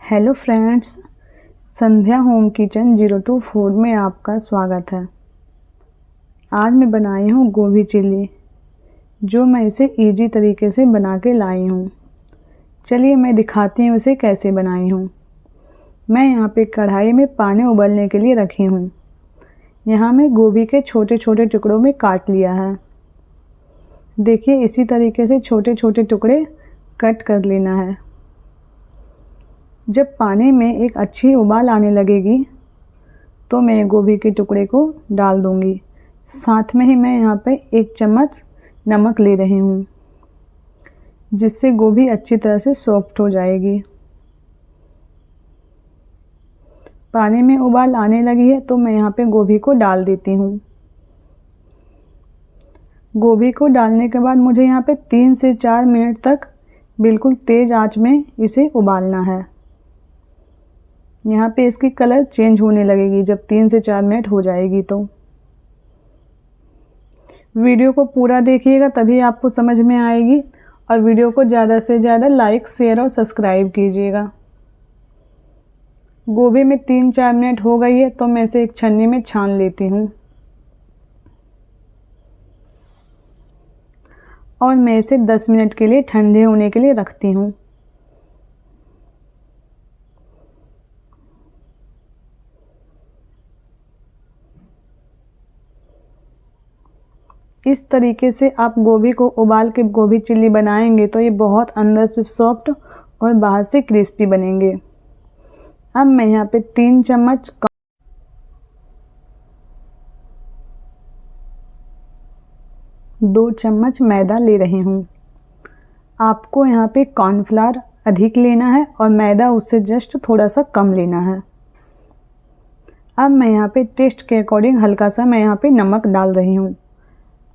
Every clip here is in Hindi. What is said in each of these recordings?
हेलो फ्रेंड्स, संध्या होम किचन 024 में आपका स्वागत है। आज मैं बनाई हूँ गोभी चिल्ली, जो मैं इसे इजी तरीके से बना के लाई हूँ। चलिए मैं दिखाती हूँ इसे कैसे बनाई हूँ। मैं यहाँ पे कढ़ाई में पानी उबलने के लिए रखी हूँ। यहाँ मैं गोभी के छोटे छोटे टुकड़ों में काट लिया है। देखिए इसी तरीके से छोटे छोटे टुकड़े कट कर लेना है। जब पानी में एक अच्छी उबाल आने लगेगी तो मैं गोभी के टुकड़े को डाल दूंगी। साथ में ही मैं यहाँ पे 1 चम्मच नमक ले रही हूँ, जिससे गोभी अच्छी तरह से सॉफ्ट हो जाएगी। पानी में उबाल आने लगी है तो मैं यहाँ पे गोभी को डाल देती हूँ। गोभी को डालने के बाद मुझे यहाँ पे 3 से 4 मिनट तक बिल्कुल तेज़ आंच में इसे उबालना है। यहाँ पे इसकी कलर चेंज होने लगेगी जब 3 से 4 मिनट हो जाएगी। तो वीडियो को पूरा देखिएगा, तभी आपको समझ में आएगी। और वीडियो को ज़्यादा से ज़्यादा लाइक, शेयर और सब्सक्राइब कीजिएगा। गोभी में 3-4 मिनट हो गई है तो मैं इसे एक छन्नी में छान लेती हूँ और मैं इसे 10 मिनट के लिए ठंडे होने के लिए रखती हूँ। इस तरीके से आप गोभी को उबाल के गोभी चिल्ली बनाएंगे तो ये बहुत अंदर से सॉफ्ट और बाहर से क्रिस्पी बनेंगे। अब मैं यहाँ पे 3 चम्मच 2 चम्मच मैदा ले रही हूँ। आपको यहाँ पे कॉर्नफ्लावर अधिक लेना है और मैदा उससे जस्ट थोड़ा सा कम लेना है। अब मैं यहाँ पे टेस्ट के अकॉर्डिंग हल्का सा मैं यहाँ पे नमक डाल रही हूँ।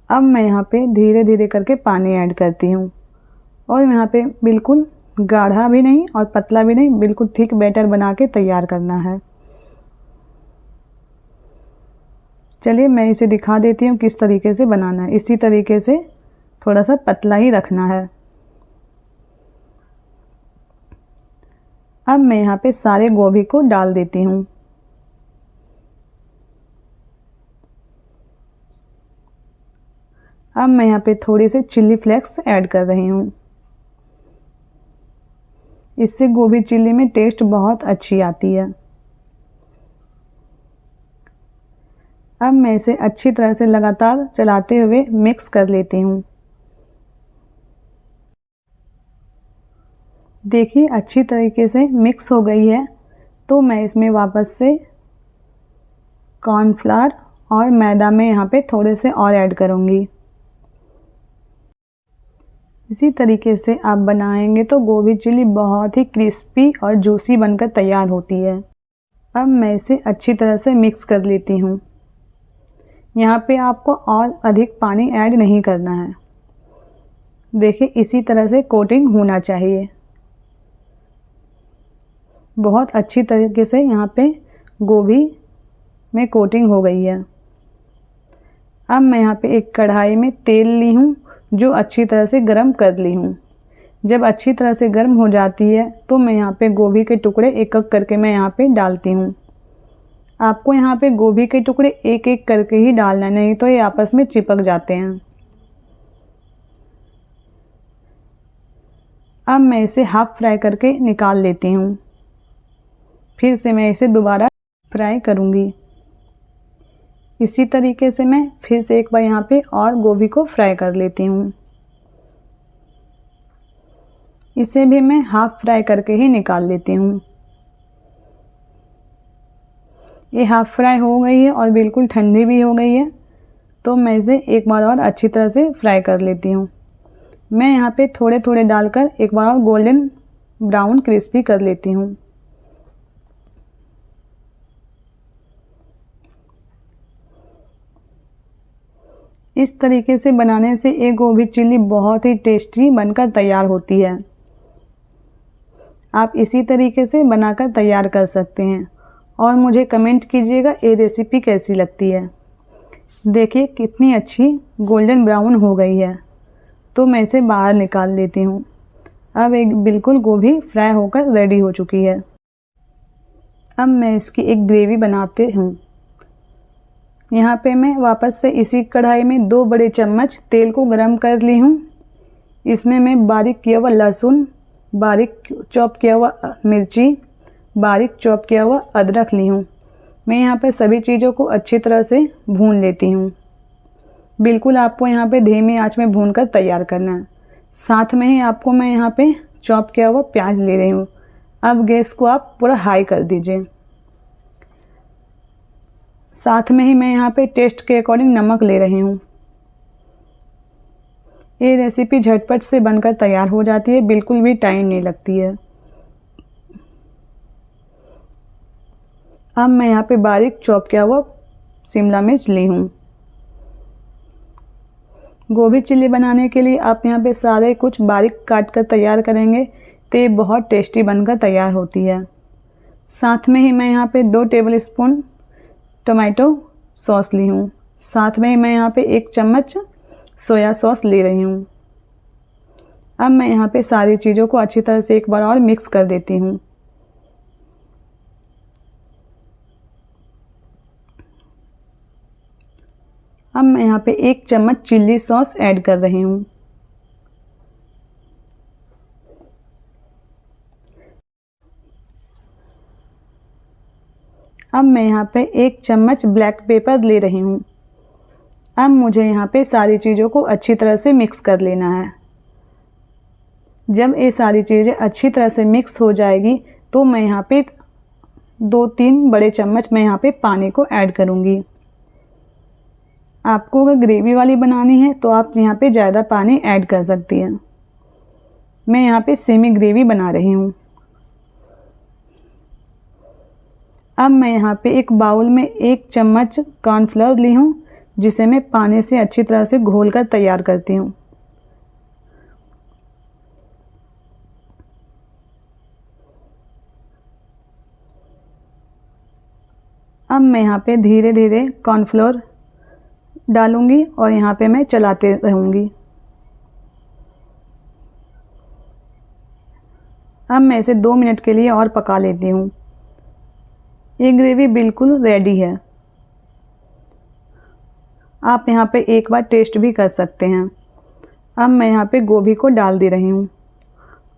अब मैं यहाँ पे धीरे धीरे करके पानी ऐड करती हूँ और यहाँ पे बिल्कुल गाढ़ा भी नहीं और पतला भी नहीं, बिल्कुल थिक बैटर बना के तैयार करना है। चलिए मैं इसे दिखा देती हूँ किस तरीके से बनाना है। इसी तरीके से थोड़ा सा पतला ही रखना है। अब मैं यहाँ पे सारे गोभी को डाल देती हूँ। अब मैं यहाँ पे थोड़े से चिल्ली फ्लेक्स ऐड कर रही हूँ। इससे गोभी चिल्ली में टेस्ट बहुत अच्छी आती है। अब मैं इसे अच्छी तरह से लगातार चलाते हुए मिक्स कर लेती हूँ। देखिए अच्छी तरीके से मिक्स हो गई है तो मैं इसमें वापस से कॉर्नफ्लावर और मैदा में यहाँ पे थोड़े से और ऐड करूँगी। इसी तरीके से आप बनाएंगे तो गोभी चिल्ली बहुत ही क्रिस्पी और जूसी बनकर तैयार होती है। अब मैं इसे अच्छी तरह से मिक्स कर लेती हूँ। यहाँ पे आपको और अधिक पानी ऐड नहीं करना है। देखिए इसी तरह से कोटिंग होना चाहिए। बहुत अच्छी तरीके से यहाँ पे गोभी में कोटिंग हो गई है। अब मैं यहाँ पे एक कढ़ाई में तेल ली हूँ, जो अच्छी तरह से गर्म कर ली हूँ। जब अच्छी तरह से गर्म हो जाती है तो मैं यहाँ पे गोभी के टुकड़े एक एक करके मैं यहाँ पे डालती हूँ। आपको यहाँ पे गोभी के टुकड़े एक एक करके ही डालना, नहीं तो ये आपस में चिपक जाते हैं। अब मैं इसे हाफ फ्राई करके निकाल लेती हूँ। फिर से मैं इसे दोबारा फ्राई करूँगी। इसी तरीके से मैं फिर से एक बार यहाँ पे और गोभी को फ्राई कर लेती हूँ। इसे भी मैं हाफ फ्राई करके ही निकाल लेती हूँ। ये हाफ फ्राई हो गई है और बिल्कुल ठंडी भी हो गई है, तो मैं इसे एक बार और अच्छी तरह से फ्राई कर लेती हूँ। मैं यहाँ पे थोड़े थोड़े डालकर एक बार और गोल्डन ब्राउन क्रिस्पी कर लेती हूँ। इस तरीके से बनाने से एक गोभी चिल्ली बहुत ही टेस्टी बनकर तैयार होती है। आप इसी तरीके से बनाकर तैयार कर सकते हैं और मुझे कमेंट कीजिएगा ये रेसिपी कैसी लगती है। देखिए कितनी अच्छी गोल्डन ब्राउन हो गई है, तो मैं इसे बाहर निकाल लेती हूँ। अब एक बिल्कुल गोभी फ्राई होकर रेडी हो चुकी है। अब मैं इसकी एक ग्रेवी बनाते हूँ। यहाँ पे मैं वापस से इसी कढ़ाई में 2 बड़े चम्मच तेल को गरम कर ली हूँ। इसमें मैं बारीक किया हुआ लहसुन, बारीक चॉप किया हुआ मिर्ची, बारीक चॉप किया हुआ अदरक ली हूँ। मैं यहाँ पे सभी चीज़ों को अच्छी तरह से भून लेती हूँ। बिल्कुल आपको यहाँ पे धीमी आंच में भूनकर तैयार करना है। साथ में ही आपको मैं यहाँ पे चॉप किया हुआ प्याज ले रही हूँ। अब गैस को आप पूरा हाई कर दीजिए। साथ में ही मैं यहाँ पे टेस्ट के अकॉर्डिंग नमक ले रही हूँ। ये रेसिपी झटपट से बनकर तैयार हो जाती है, बिल्कुल भी टाइम नहीं लगती है। अब मैं यहाँ पे बारीक चॉप किया हुआ शिमला मिर्च ली हूँ। गोभी चिल्ली बनाने के लिए आप यहाँ पे सारे कुछ बारीक काट कर तैयार करेंगे तो ये बहुत टेस्टी बनकर तैयार होती है। साथ में ही मैं यहाँ पे 2 टेबलस्पून टोमेटो सॉस ली हूँ। साथ में ही मैं यहाँ पे 1 चम्मच सोया सॉस ले रही हूँ। अब मैं यहाँ पे सारी चीज़ों को अच्छी तरह से एक बार और मिक्स कर देती हूँ। अब मैं यहाँ पे 1 चम्मच चिल्ली सॉस ऐड कर रही हूँ। अब मैं यहाँ पे 1 चम्मच ब्लैक पेपर ले रही हूँ। अब मुझे यहाँ पे सारी चीज़ों को अच्छी तरह से मिक्स कर लेना है। जब ये सारी चीज़ें अच्छी तरह से मिक्स हो जाएगी तो मैं यहाँ पे 2-3 बड़े चम्मच मैं यहाँ पे पानी को ऐड करूँगी। आपको अगर ग्रेवी वाली बनानी है तो आप यहाँ पे ज़्यादा पानी ऐड कर सकती हैं। मैं यहाँ पे सेमी ग्रेवी बना रही हूँ। अब मैं यहाँ पे एक बाउल में 1 चम्मच कॉर्नफ्लोर ली हूँ, जिसे मैं पानी से अच्छी तरह से घोल कर तैयार करती हूँ। अब मैं यहाँ पे धीरे धीरे कॉर्नफ्लोर डालूंगी और यहाँ पे मैं चलाते रहूँगी। अब मैं इसे 2 मिनट के लिए और पका लेती हूँ। ये ग्रेवी बिल्कुल रेडी है। आप यहाँ पे एक बार टेस्ट भी कर सकते हैं। अब मैं यहाँ पे गोभी को डाल दे रही हूँ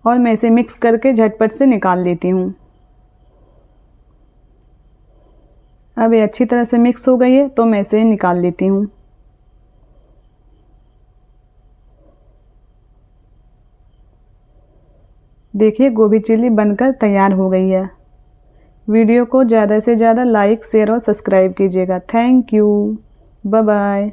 और मैं इसे मिक्स करके झटपट से निकाल लेती हूँ। अब ये अच्छी तरह से मिक्स हो गई है तो मैं इसे निकाल लेती हूँ। देखिए गोभी चिल्ली बनकर तैयार हो गई है। वीडियो को ज़्यादा से ज़्यादा लाइक, शेयर और सब्सक्राइब कीजिएगा। Thank you. Bye bye.